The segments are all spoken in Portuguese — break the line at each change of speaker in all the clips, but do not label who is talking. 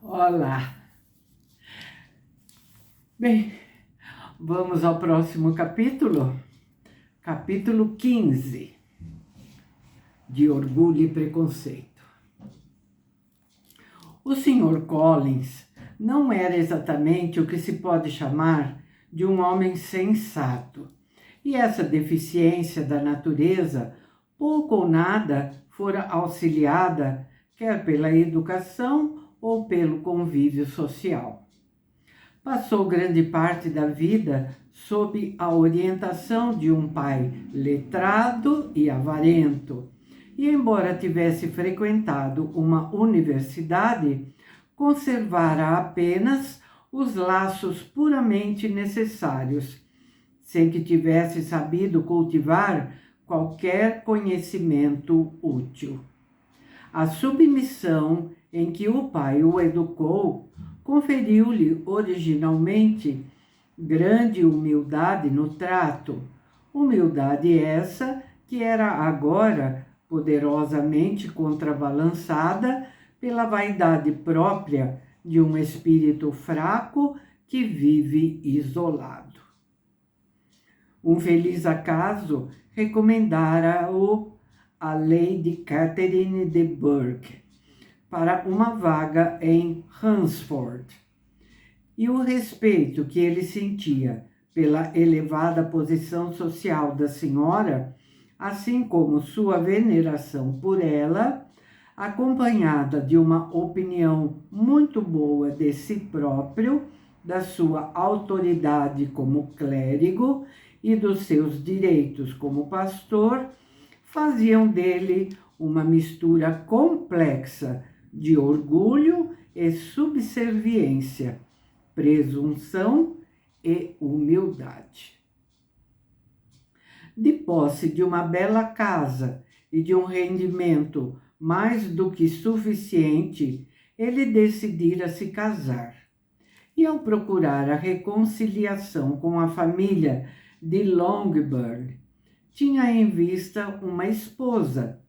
Olá! Bem, vamos ao próximo capítulo, capítulo 15, de Orgulho e Preconceito. O Sr. Collins não era exatamente o que se pode chamar de um homem sensato, e essa deficiência da natureza, pouco ou nada, fora auxiliada, quer pela educação ou pelo convívio social. Passou grande parte da vida sob a orientação de um pai letrado e avarento, e embora tivesse frequentado uma universidade, conservara apenas os laços puramente necessários, sem que tivesse sabido cultivar qualquer conhecimento útil. A submissão em que o pai o educou conferiu-lhe originalmente grande humildade no trato, humildade essa que era agora poderosamente contrabalançada pela vaidade própria de um espírito fraco que vive isolado. Um feliz acaso recomendara-o a Lady Catherine de Bourgh para uma vaga em Hunsford, e o respeito que ele sentia pela elevada posição social da senhora, assim como sua veneração por ela, acompanhada de uma opinião muito boa de si próprio, da sua autoridade como clérigo e dos seus direitos como pastor, faziam dele uma mistura complexa de orgulho e subserviência, presunção e humildade. De posse de uma bela casa e de um rendimento mais do que suficiente, ele decidira se casar. E ao procurar a reconciliação com a família de Longbourn, tinha em vista uma esposa,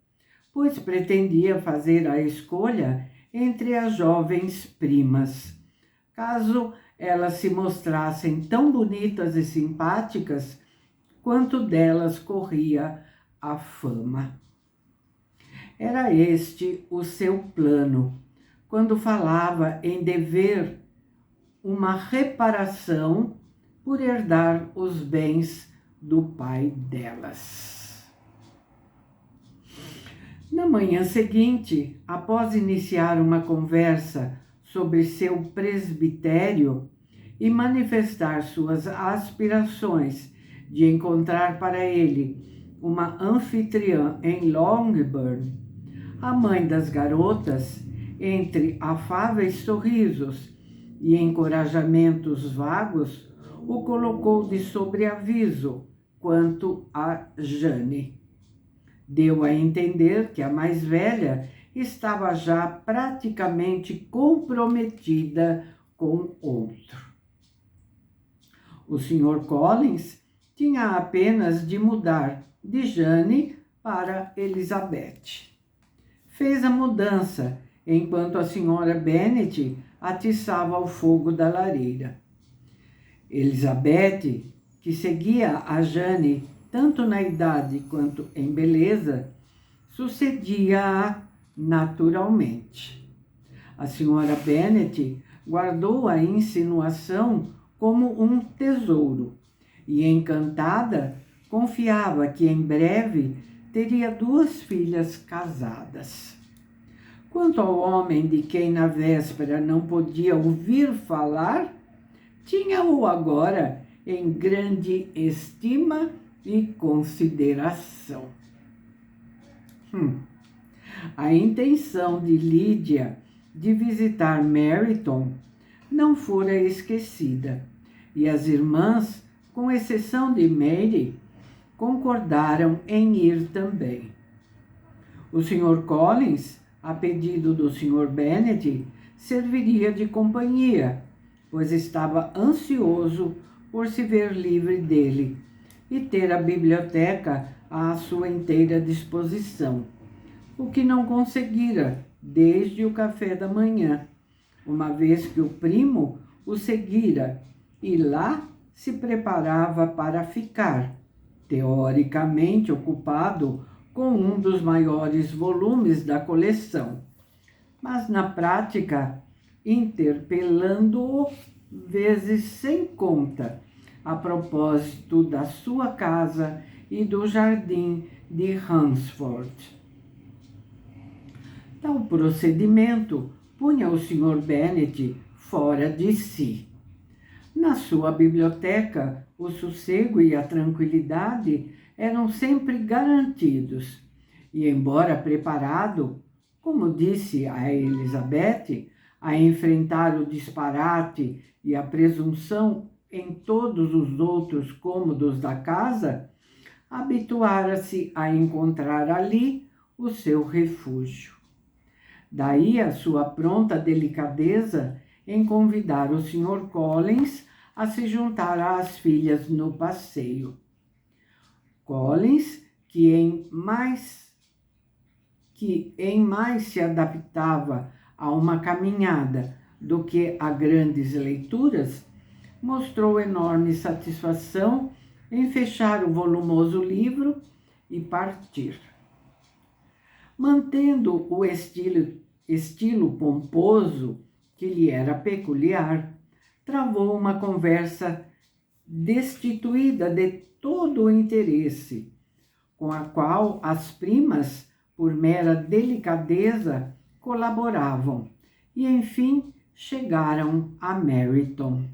pois pretendia fazer a escolha entre as jovens primas. Caso elas se mostrassem tão bonitas e simpáticas quanto delas corria a fama. Era este o seu plano, quando falava em dever uma reparação por herdar os bens do pai delas. Na manhã seguinte, após iniciar uma conversa sobre seu presbitério e manifestar suas aspirações de encontrar para ele uma anfitriã em Longbourn, a mãe das garotas, entre afáveis sorrisos e encorajamentos vagos, o colocou de sobreaviso quanto a Jane. Deu a entender que a mais velha estava já praticamente comprometida com outro. O Sr. Collins tinha apenas de mudar de Jane para Elizabeth. Fez a mudança enquanto a Sra. Bennet atiçava o fogo da lareira. Elizabeth, que seguia a Jane tanto na idade quanto em beleza, sucedia-a naturalmente. A Sra. Bennet guardou a insinuação como um tesouro e, encantada, confiava que em breve teria 2 filhas casadas. Quanto ao homem de quem na véspera não podia ouvir falar, tinha-o agora em grande estima e consideração. A intenção de Lídia de visitar Meryton não fora esquecida, e as irmãs, com exceção de Mary, concordaram em ir também. O Sr. Collins, a pedido do Sr. Bennet, serviria de companhia, pois estava ansioso por se ver livre dele e ter a biblioteca à sua inteira disposição, o que não conseguira desde o café da manhã, uma vez que o primo o seguira e lá se preparava para ficar, teoricamente ocupado com um dos maiores volumes da coleção, mas na prática interpelando-o vezes sem conta, a propósito da sua casa e do jardim de Hunsford. Tal procedimento punha o Sr. Bennet fora de si. Na sua biblioteca, o sossego e a tranquilidade eram sempre garantidos, e embora preparado, como disse a Elizabeth, a enfrentar o disparate e a presunção em todos os outros cômodos da casa, habituara-se a encontrar ali o seu refúgio. Daí a sua pronta delicadeza em convidar o Sr. Collins a se juntar às filhas no passeio. Collins, que em mais se adaptava a uma caminhada do que a grandes leituras, mostrou enorme satisfação em fechar o volumoso livro e partir. Mantendo o estilo pomposo que lhe era peculiar, travou uma conversa destituída de todo o interesse, com a qual as primas, por mera delicadeza, colaboravam, e enfim chegaram a Meryton.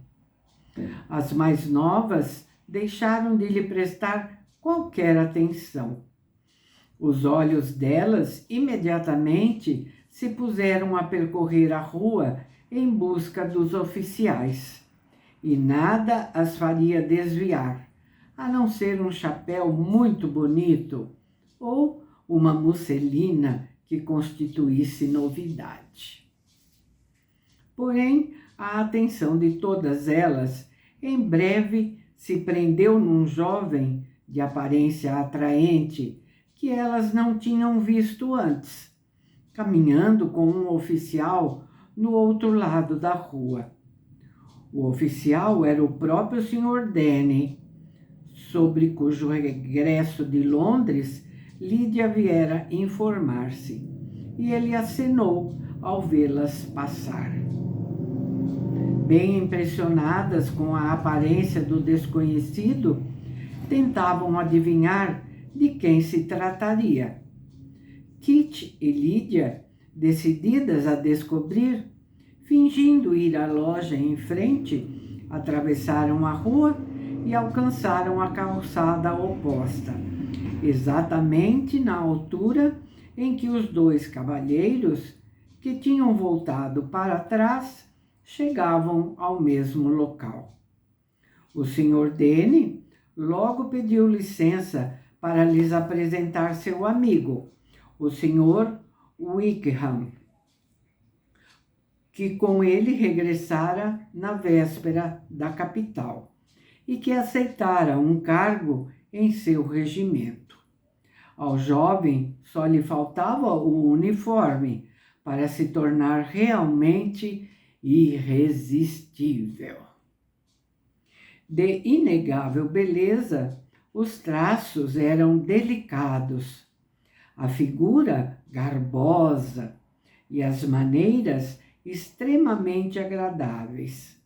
As mais novas deixaram de lhe prestar qualquer atenção. Os olhos delas imediatamente se puseram a percorrer a rua em busca dos oficiais, e nada as faria desviar, a não ser um chapéu muito bonito ou uma musselina que constituísse novidade. Porém, a atenção de todas elas em breve se prendeu num jovem de aparência atraente que elas não tinham visto antes, caminhando com um oficial no outro lado da rua. O oficial era o próprio Sr. Denny, sobre cujo regresso de Londres Lídia viera informar-se, e ele acenou ao vê-las passar. Bem impressionadas com a aparência do desconhecido, tentavam adivinhar de quem se trataria. Kit e Lídia, decididas a descobrir, fingindo ir à loja em frente, atravessaram a rua e alcançaram a calçada oposta, exatamente na altura em que os dois cavalheiros, que tinham voltado para trás, chegavam ao mesmo local. O Sr. Denny logo pediu licença para lhes apresentar seu amigo, o Sr. Wickham, que com ele regressara na véspera da capital e que aceitara um cargo em seu regimento. Ao jovem só lhe faltava o uniforme para se tornar realmente irresistível. De inegável beleza, os traços eram delicados, a figura garbosa e as maneiras extremamente agradáveis.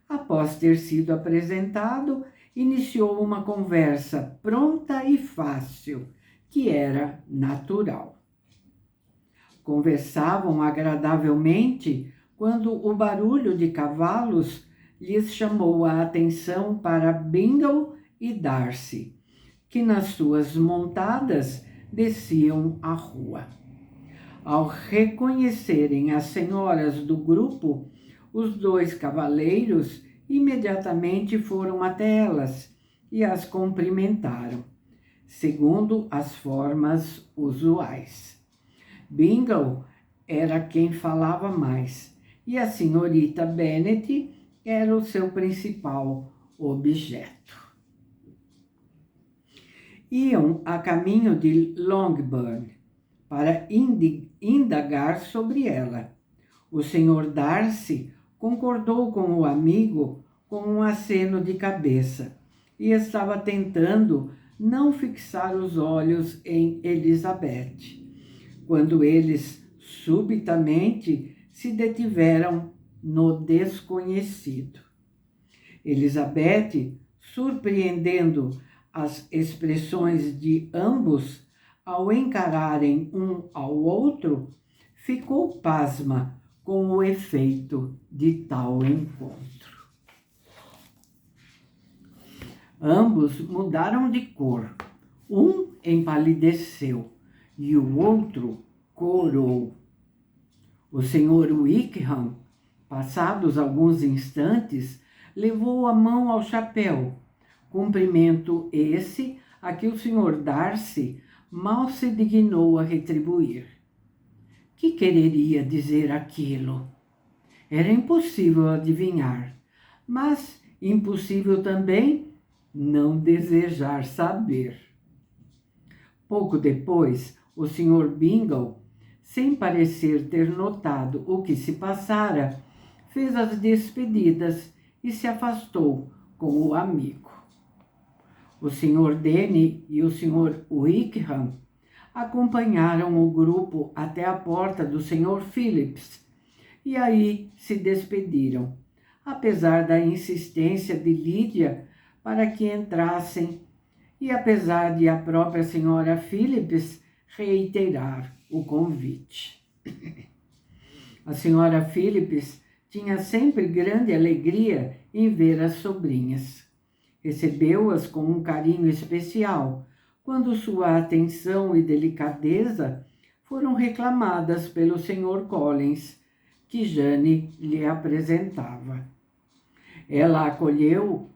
Após ter sido apresentado, iniciou uma conversa pronta e fácil, que era natural. Conversavam agradavelmente quando o barulho de cavalos lhes chamou a atenção para Bingle e Darcy, que nas suas montadas desciam a rua. Ao reconhecerem as senhoras do grupo, os dois cavaleiros imediatamente foram até elas e as cumprimentaram, segundo as formas usuais. Bingle era quem falava mais, e a senhorita Bennet era o seu principal objeto. Iam a caminho de Longbourn para indagar sobre ela. O Sr. Darcy concordou com o amigo com um aceno de cabeça e estava tentando não fixar os olhos em Elizabeth, quando eles subitamente se detiveram no desconhecido. Elizabeth, surpreendendo as expressões de ambos ao encararem um ao outro, ficou pasma com o efeito de tal encontro. Ambos mudaram de cor. Um empalideceu e o outro corou. O Sr. Wickham, passados alguns instantes, levou a mão ao chapéu, cumprimento esse a que o Sr. Darcy mal se dignou a retribuir. Que quereria dizer aquilo? Era impossível adivinhar, mas impossível também não desejar saber. Pouco depois, o Sr. Bingle, sem parecer ter notado o que se passara, fez as despedidas e se afastou com o amigo. O Sr. Denny e o Sr. Wickham acompanharam o grupo até a porta do Sr. Phillips e aí se despediram, apesar da insistência de Lídia para que entrassem e apesar de a própria Sra. Phillips reiterar o convite. A Sra. Phillips tinha sempre grande alegria em ver as sobrinhas. Recebeu-as com um carinho especial, quando sua atenção e delicadeza foram reclamadas pelo Sr. Collins, que Jane lhe apresentava. Ela acolheu-o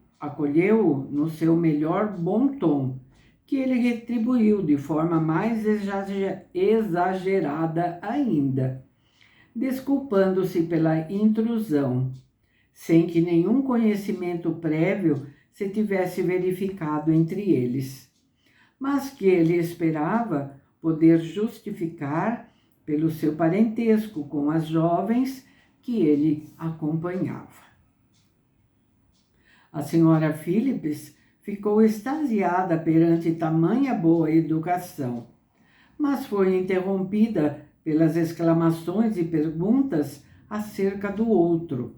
no seu melhor bom tom, que ele retribuiu de forma mais exagerada ainda, desculpando-se pela intrusão, sem que nenhum conhecimento prévio se tivesse verificado entre eles, mas que ele esperava poder justificar pelo seu parentesco com as jovens que ele acompanhava. A Sra. Phillips ficou extasiada perante tamanha boa educação, mas foi interrompida pelas exclamações e perguntas acerca do outro,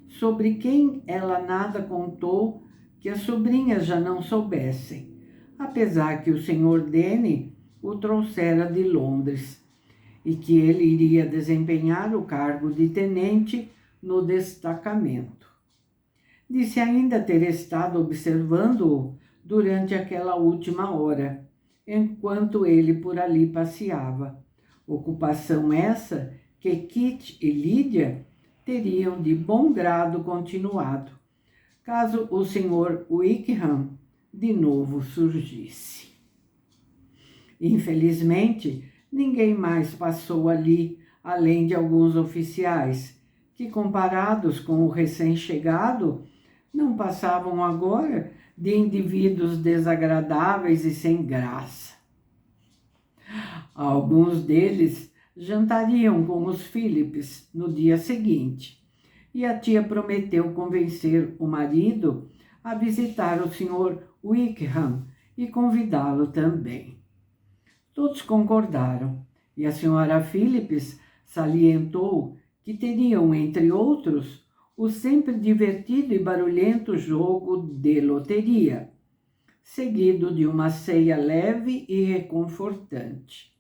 sobre quem ela nada contou que as sobrinhas já não soubessem, apesar que o Sr. Denny o trouxera de Londres e que ele iria desempenhar o cargo de tenente no destacamento. Disse ainda ter estado observando-o durante aquela última hora, enquanto ele por ali passeava, ocupação essa que Kit e Lídia teriam de bom grado continuado, caso o Sr. Wickham de novo surgisse. Infelizmente, ninguém mais passou ali, além de alguns oficiais, que, comparados com o recém-chegado, não passavam agora de indivíduos desagradáveis e sem graça. Alguns deles jantariam com os Phillips no dia seguinte, e a tia prometeu convencer o marido a visitar o Sr. Wickham e convidá-lo também. Todos concordaram, e a Sra. Phillips salientou que teriam, entre outros, o sempre divertido e barulhento jogo de loteria, seguido de uma ceia leve e reconfortante.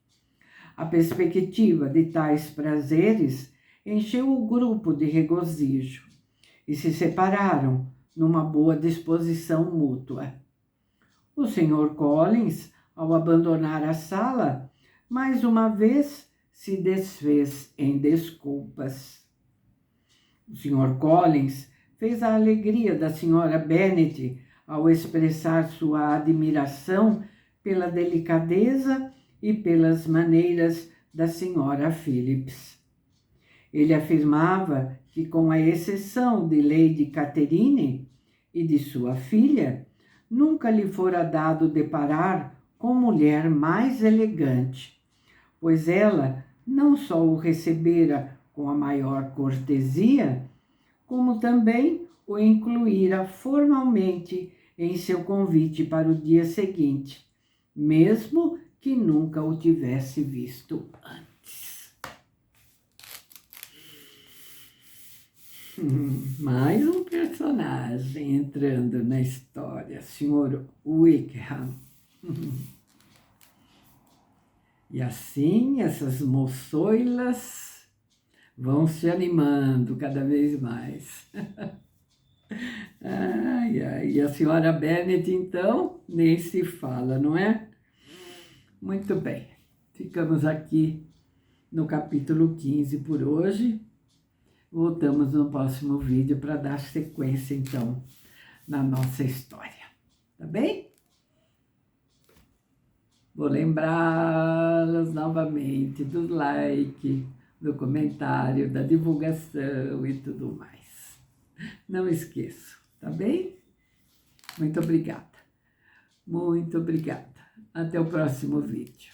A perspectiva de tais prazeres encheu o grupo de regozijo e se separaram numa boa disposição mútua. O Sr. Collins, ao abandonar a sala, mais uma vez se desfez em desculpas. O Sr. Collins fez a alegria da Sra. Bennet ao expressar sua admiração pela delicadeza e pelas maneiras da Sra. Phillips. Ele afirmava que, com a exceção de Lady Catherine e de sua filha, nunca lhe fora dado deparar com mulher mais elegante, pois ela não só o recebera com a maior cortesia, como também o incluíra formalmente em seu convite para o dia seguinte, mesmo que nunca o tivesse visto antes. Mais um personagem entrando na história, Sr. Wickham. E assim, essas moçoilas vão se animando cada vez mais. Ai, ai. E a senhora Bennet, então, nem se fala, não é? Muito bem. Ficamos aqui no capítulo 15 por hoje. Voltamos no próximo vídeo para dar sequência, então, na nossa história. Tá bem? Vou lembrá-las novamente do like, do comentário, da divulgação e tudo mais. Não esqueço, tá bem? Muito obrigada. Muito obrigada. Até o próximo vídeo.